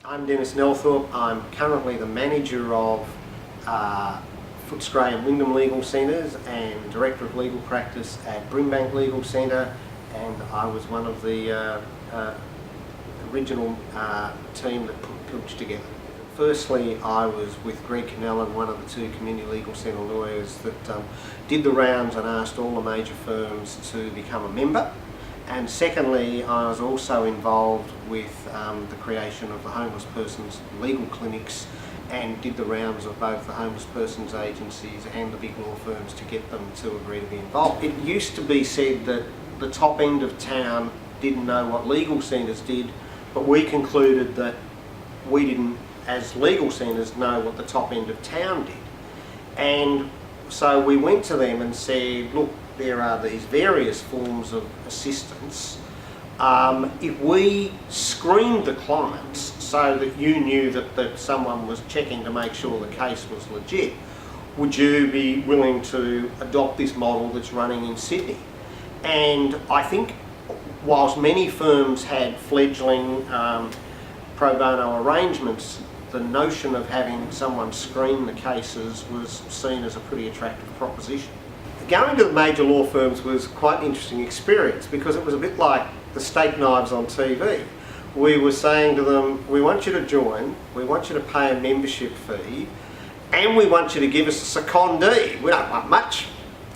I'm Denis Nelthorpe. I'm currently the manager of Footscray and Wyndham Legal Centres and Director of Legal Practice at Brimbank Legal Centre, and I was one of the original team that put PILCH together. Firstly, I was with Greg Cannellan, one of the two community legal centre lawyers that did the rounds and asked all the major firms to become a member. And secondly, I was also involved with the creation of the homeless persons legal clinics and did the rounds of both the homeless persons agencies and the big law firms to get them to agree to be involved. It used to be said that the top end of town didn't know what legal centres did, but we concluded that we didn't, as legal centres, know what the top end of town did. And so we went to them and said, look, there are these various forms of assistance. If we screened the clients so that you knew that someone was checking to make sure the case was legit, would you be willing to adopt this model that's running in Sydney? And I think whilst many firms had fledgling pro bono arrangements, the notion of having someone screen the cases was seen as a pretty attractive proposition. Going to the major law firms was quite an interesting experience because it was a bit like the steak knives on TV. We were saying to them, we want you to join, we want you to pay a membership fee, and we want you to give us a secondee. We don't want much.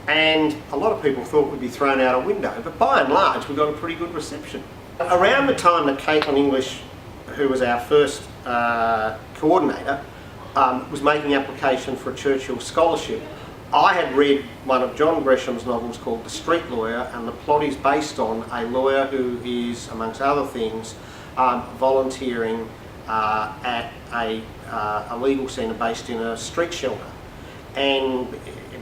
And a lot of people thought we'd be thrown out a window, but by and large we got a pretty good reception. Around the time that Caitlin English, who was our first coordinator, was making application for a Churchill Scholarship, I had read one of John Grisham's novels called The Street Lawyer, and the plot is based on a lawyer who is, amongst other things, volunteering at a legal centre based in a street shelter, and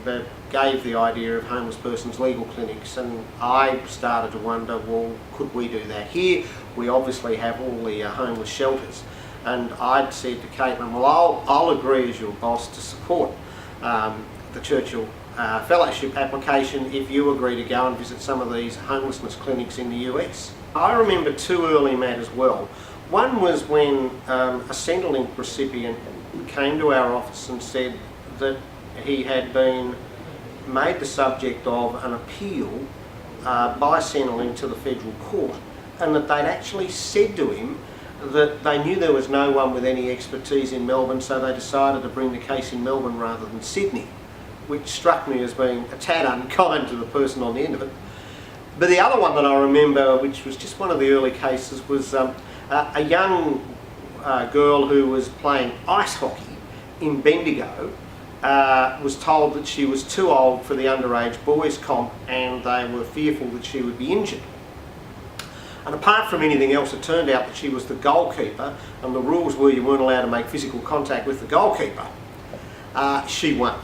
that gave the idea of homeless persons legal clinics. And I started to wonder, well, could we do that here? We obviously have all the homeless shelters, and I'd said to Caitlin, well, I'll agree as your boss to support the Churchill Fellowship application if you agree to go and visit some of these homelessness clinics in the US. I remember two early matters well. One was when a Centrelink recipient came to our office and said that he had been made the subject of an appeal by Centrelink to the federal court, and that they'd actually said to him that they knew there was no one with any expertise in Melbourne, so they decided to bring the case in Melbourne rather than Sydney, which struck me as being a tad unkind to the person on the end of it. But the other one that I remember, which was just one of the early cases, was a young girl who was playing ice hockey in Bendigo, was told that she was too old for the underage boys comp and they were fearful that she would be injured. And apart from anything else, it turned out that she was the goalkeeper, and the rules were you weren't allowed to make physical contact with the goalkeeper. She won.